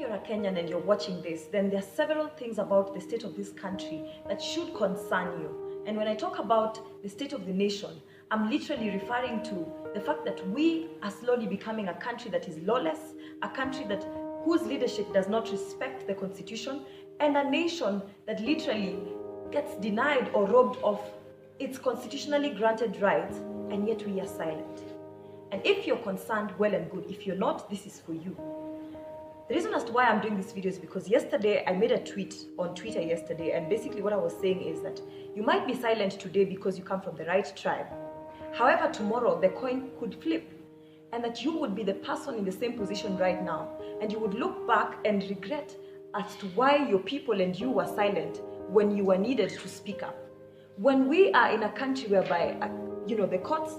you're a Kenyan and you're watching this, then there are several things about the state of this country that should concern you. And when I talk about the state of the nation, I'm literally referring to the fact that we are slowly becoming a country that is lawless, a country whose leadership does not respect the constitution, and a nation that literally gets denied or robbed of its constitutionally granted rights, and yet we are silent. And if you're concerned, well and good. If you're not, this is for you. The reason as to why I'm doing this video is because yesterday I made a tweet on Twitter yesterday, and basically what I was saying is that you might be silent today because you come from the right tribe. However, tomorrow the coin could flip, and that you would be the person in the same position right now, and you would look back and regret as to why your people and you were silent when you were needed to speak up. When we are in a country whereby, the courts,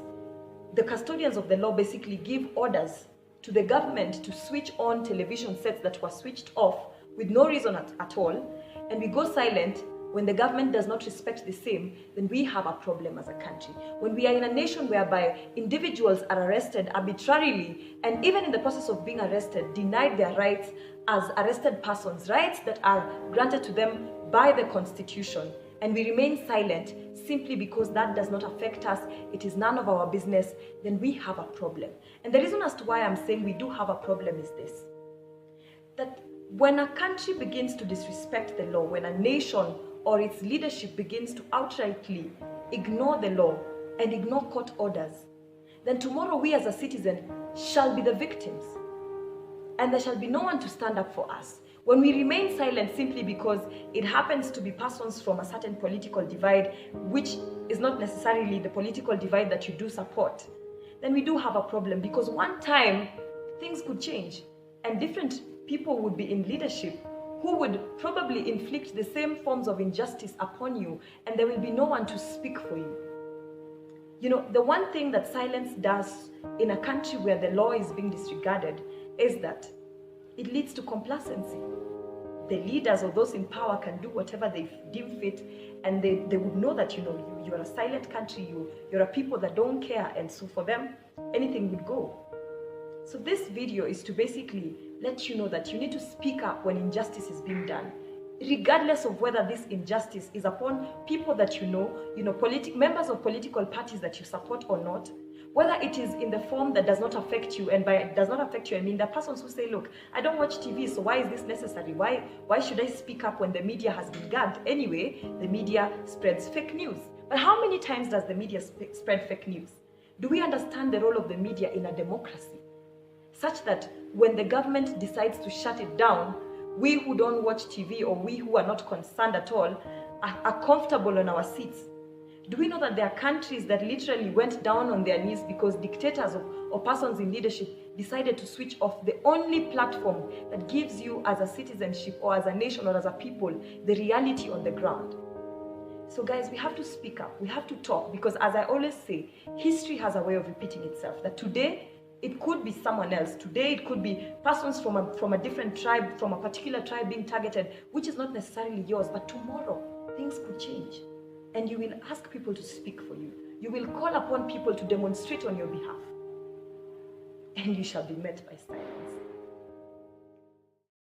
the custodians of the law basically give orders to the government to switch on television sets that were switched off with no reason at all, and we go silent when the government does not respect the same, then we have a problem as a country. When we are in a nation whereby individuals are arrested arbitrarily, and even in the process of being arrested, denied their rights as arrested persons, rights that are granted to them by the Constitution, and we remain silent simply because that does not affect us, it is none of our business, then we have a problem. And the reason as to why I'm saying we do have a problem is this: that when a country begins to disrespect the law, when a nation or its leadership begins to outrightly ignore the law and ignore court orders, then tomorrow we as a citizen shall be the victims, and there shall be no one to stand up for us. When we remain silent simply because it happens to be persons from a certain political divide, which is not necessarily the political divide that you do support, then we do have a problem, because one time things could change and different people would be in leadership who would probably inflict the same forms of injustice upon you, and there will be no one to speak for you. The one thing that silence does in a country where the law is being disregarded is that it leads to complacency. The leaders or those in power can do whatever they deem fit, and they would know that you're a silent country, you're a people that don't care, and so for them anything would go. So this video is to basically let you know that you need to speak up when injustice is being done, regardless of whether this injustice is upon people that members of political parties that you support or not, whether it is in the form that does not affect you. And by does not affect you, I mean the persons who say, look, I don't watch TV, so why is this necessary? Why should I speak up when the media has been gagged? Anyway, the media spreads fake news. But how many times does the media spread fake news? Do we understand the role of the media in a democracy, such that when the government decides to shut it down, we who don't watch TV, or we who are not concerned at all, are comfortable on our seats? Do we know that there are countries that literally went down on their knees because dictators or persons in leadership decided to switch off the only platform that gives you as a citizenship or as a nation or as a people the reality on the ground? So guys, we have to speak up, we have to talk, because as I always say, history has a way of repeating itself. That today it could be someone else. Today it could be persons from a different tribe, from a particular tribe being targeted, which is not necessarily yours. But tomorrow things could change, and you will ask people to speak for you. You will call upon people to demonstrate on your behalf, and you shall be met by silence.